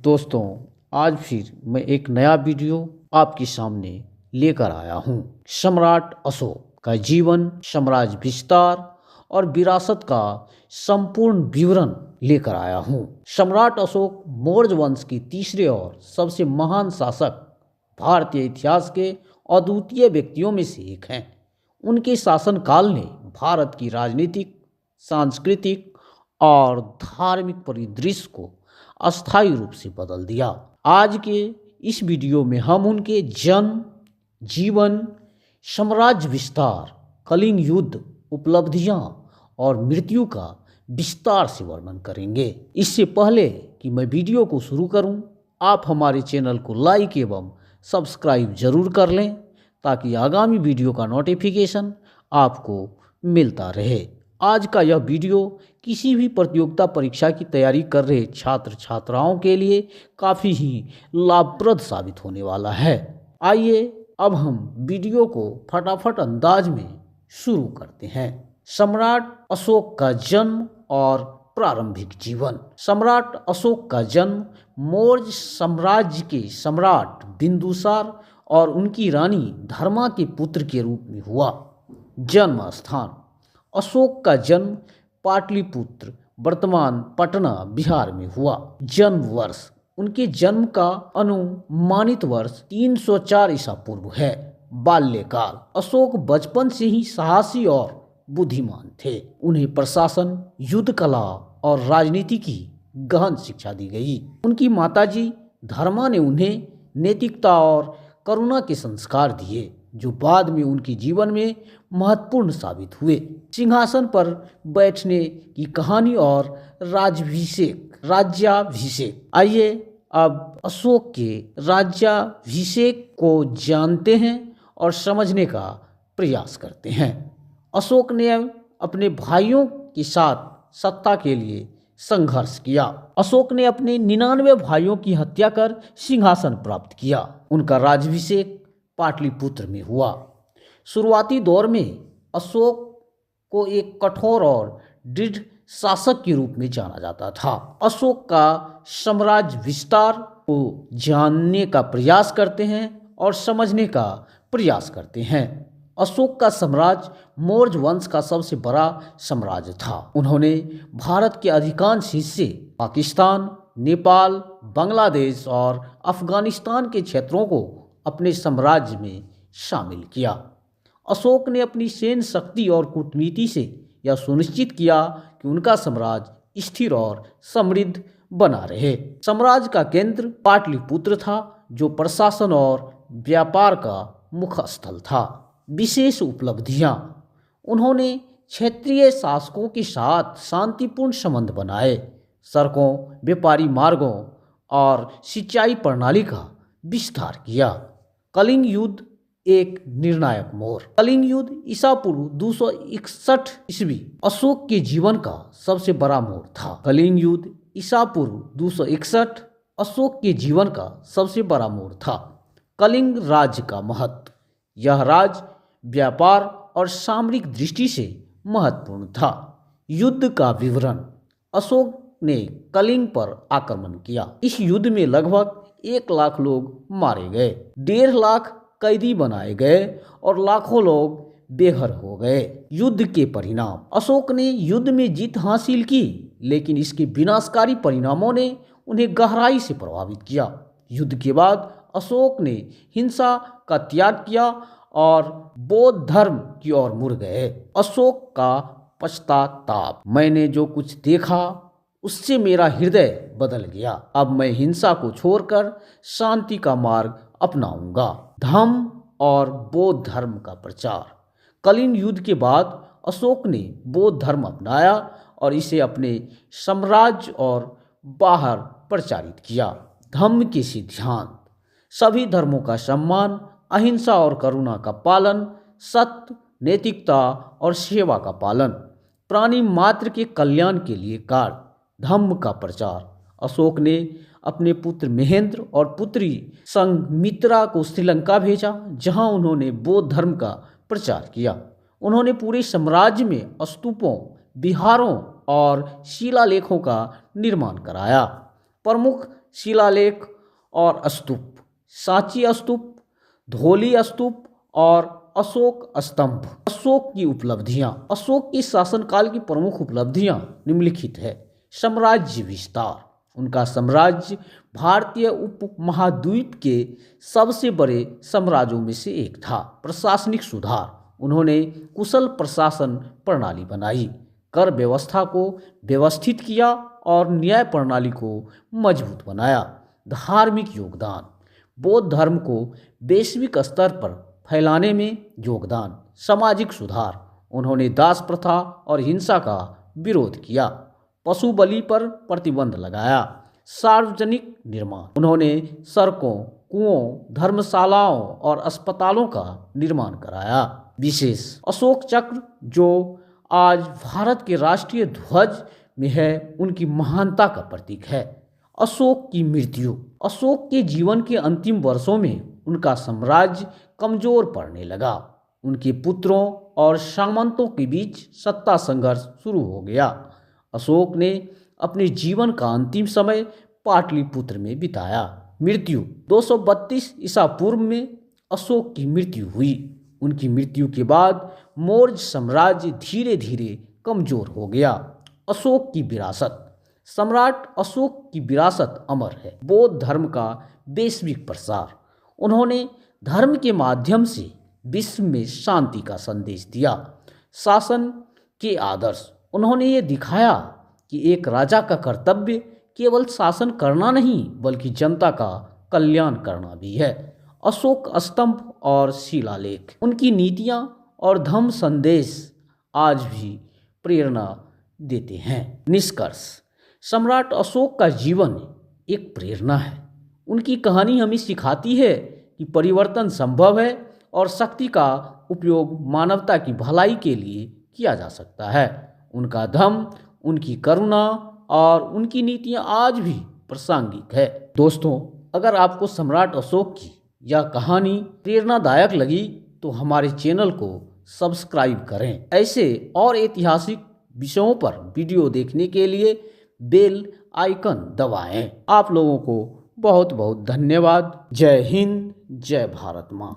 दोस्तों, आज फिर मैं एक नया वीडियो आपके सामने लेकर आया हूँ। सम्राट अशोक का जीवन, साम्राज्य विस्तार और विरासत का संपूर्ण विवरण लेकर आया हूँ। सम्राट अशोक मौर्य वंश के तीसरे और सबसे महान शासक, भारतीय इतिहास के अद्वितीय व्यक्तियों में से एक हैं। उनके शासनकाल ने भारत की राजनीतिक, सांस्कृतिक और धार्मिक परिदृश्य को अस्थायी रूप से बदल दिया। आज के इस वीडियो में हम उनके जन्म, जीवन, साम्राज्य विस्तार, कलिंग युद्ध, उपलब्धियां और मृत्यु का विस्तार से वर्णन करेंगे। इससे पहले कि मैं वीडियो को शुरू करूं, आप हमारे चैनल को लाइक एवं सब्सक्राइब जरूर कर लें ताकि आगामी वीडियो का नोटिफिकेशन आपको मिलता रहे। आज का यह वीडियो किसी भी प्रतियोगिता परीक्षा की तैयारी कर रहे छात्र छात्राओं के लिए काफ़ी ही लाभप्रद साबित होने वाला है। आइए अब हम वीडियो को फटाफट अंदाज में शुरू करते हैं। सम्राट अशोक का जन्म और प्रारंभिक जीवन। सम्राट अशोक का जन्म मौर्य साम्राज्य के सम्राट बिंदुसार और उनकी रानी धर्मा के पुत्र के रूप में हुआ। जन्म स्थान: अशोक का जन्म पाटलिपुत्र, वर्तमान पटना, बिहार में हुआ। जन्म वर्ष: उनके जन्म का अनुमानित वर्ष 304 ईसा पूर्व है। बाल्यकाल: अशोक बचपन से ही साहसी और बुद्धिमान थे। उन्हें प्रशासन, युद्ध कला और राजनीति की गहन शिक्षा दी गई। उनकी माताजी धर्मा ने उन्हें नैतिकता और करुणा के संस्कार दिए, जो बाद में उनके जीवन में महत्वपूर्ण साबित हुए। सिंहासन पर बैठने की कहानी और राज्याभिषेक। आइए अब अशोक के राज्याभिषेक को जानते हैं और समझने का प्रयास करते हैं। अशोक ने अपने भाइयों के साथ सत्ता के लिए संघर्ष किया। अशोक ने अपने 99 भाइयों की हत्या कर सिंहासन प्राप्त किया। उनका राज्याभिषेक पाटलिपुत्र में हुआ। शुरुआती दौर में अशोक को एक कठोर और दृढ़ शासक के रूप में जाना जाता था। अशोक का साम्राज्य विस्तार को जानने का प्रयास करते हैं और समझने का प्रयास करते हैं। अशोक का साम्राज्य मौर्य वंश का सबसे बड़ा साम्राज्य था। उन्होंने भारत के अधिकांश हिस्से, पाकिस्तान, नेपाल, बांग्लादेश और अफगानिस्तान के क्षेत्रों को अपने साम्राज्य में शामिल किया। अशोक ने अपनी सैन्य शक्ति और कूटनीति से यह सुनिश्चित किया कि उनका साम्राज्य स्थिर और समृद्ध बना रहे। साम्राज्य का केंद्र पाटलिपुत्र था, जो प्रशासन और व्यापार का मुख्य स्थल था। विशेष उपलब्धियां: उन्होंने क्षेत्रीय शासकों के साथ शांतिपूर्ण संबंध बनाए, सड़कों, व्यापारी मार्गों और सिंचाई प्रणाली का विस्तार किया। कलिंग युद्ध एक निर्णायक मोड़। कलिंग युद्ध ईसा पूर्व 261 ईस्वी अशोक के जीवन का सबसे बड़ा मोड़ था। कलिंग युद्ध ईसा पूर्व 261 अशोक के जीवन का सबसे बड़ा मोड़ था। कलिंग राज्य का महत्व: यह राज्य व्यापार और सामरिक दृष्टि से महत्वपूर्ण था। युद्ध का विवरण: अशोक ने कलिंग पर आक्रमण किया। इस युद्ध में लगभग 1 लाख लोग मारे गए, 1.5 लाख कैदी बनाए गए और लाखों लोग बेघर हो गए। युद्ध के परिणाम: अशोक ने युद्ध में जीत हासिल की, लेकिन इसके विनाशकारी परिणामों ने उन्हें गहराई से प्रभावित किया। युद्ध के बाद अशोक ने हिंसा का त्याग किया और बौद्ध धर्म की ओर मुड़ गए। अशोक का पश्चाताप: मैंने जो कुछ देखा उससे मेरा हृदय बदल गया। अब मैं हिंसा को छोड़कर शांति का मार्ग अपनाऊंगा। धम्म और बौद्ध धर्म का प्रचार: कलिंग युद्ध के बाद अशोक ने बौद्ध धर्म अपनाया और इसे अपने साम्राज्य और बाहर प्रचारित किया। धम्म के सिद्धांत: सभी धर्मों का सम्मान, अहिंसा और करुणा का पालन, सत्य, नैतिकता और सेवा का पालन, प्राणी मात्र के कल्याण के लिए कार्य। धम्म का प्रचार: अशोक ने अपने पुत्र महेंद्र और पुत्री संघमित्रा को श्रीलंका भेजा, जहां उन्होंने बौद्ध धर्म का प्रचार किया। उन्होंने पूरे साम्राज्य में स्तूपों, विहारों और शिलालेखों का निर्माण कराया। प्रमुख शिलालेख और स्तूप, सांची स्तूप, धौली स्तूप और अशोक स्तंभ। अशोक की उपलब्धियां। अशोक के शासनकाल की प्रमुख उपलब्धियां निम्नलिखित है। साम्राज्य विस्तार। उनका साम्राज्य भारतीय उपमहाद्वीप के सबसे बड़े साम्राज्यों में से एक था। प्रशासनिक सुधार। उन्होंने कुशल प्रशासन प्रणाली बनाई, कर व्यवस्था को व्यवस्थित किया और न्याय प्रणाली को मजबूत बनाया। धार्मिक योगदान। बौद्ध धर्म को वैश्विक स्तर पर फैलाने में योगदान। सामाजिक सुधार। उन्होंने दास प्रथा और हिंसा का विरोध किया। पशु बलि पर प्रतिबंध लगाया। सार्वजनिक निर्माण। उन्होंने सड़कों, कुओं, धर्मशालाओं और अस्पतालों का निर्माण कराया। विशेष। अशोक चक्र जो आज भारत के राष्ट्रीय ध्वज में है, उनकी महानता का प्रतीक है। अशोक की मृत्यु। अशोक के जीवन के अंतिम वर्षों में उनका साम्राज्य कमजोर पड़ने लगा। उनके पुत्रों और सामंतों के बीच सत्ता संघर्ष शुरू हो गया। अशोक ने अपने जीवन का अंतिम समय पाटलिपुत्र में बिताया। मृत्यु। 232 ईसा पूर्व में अशोक की मृत्यु हुई। उनकी मृत्यु के बाद मौर्य साम्राज्य धीरे धीरे कमजोर हो गया। अशोक की विरासत। सम्राट अशोक की विरासत अमर है। बौद्ध धर्म का वैश्विक प्रसार। उन्होंने धर्म के माध्यम से विश्व में शांति का संदेश दिया। शासन के आदर्श। उन्होंने ये दिखाया कि एक राजा का कर्तव्य केवल शासन करना नहीं, बल्कि जनता का कल्याण करना भी है। अशोक स्तंभ और शिलालेख। उनकी नीतियाँ और धम्म संदेश आज भी प्रेरणा देते हैं। निष्कर्ष। सम्राट अशोक का जीवन एक प्रेरणा है। उनकी कहानी हमें सिखाती है कि परिवर्तन संभव है और शक्ति का उपयोग मानवता की भलाई के लिए किया जा सकता है। उनका धम्म, उनकी करुणा और उनकी नीतियाँ आज भी प्रासंगिक है। दोस्तों, अगर आपको सम्राट अशोक की यह कहानी प्रेरणादायक लगी तो हमारे चैनल को सब्सक्राइब करें। ऐसे और ऐतिहासिक विषयों पर वीडियो देखने के लिए बेल आइकन दबाएं। आप लोगों को बहुत बहुत धन्यवाद। जय हिंद, जय भारत माँ।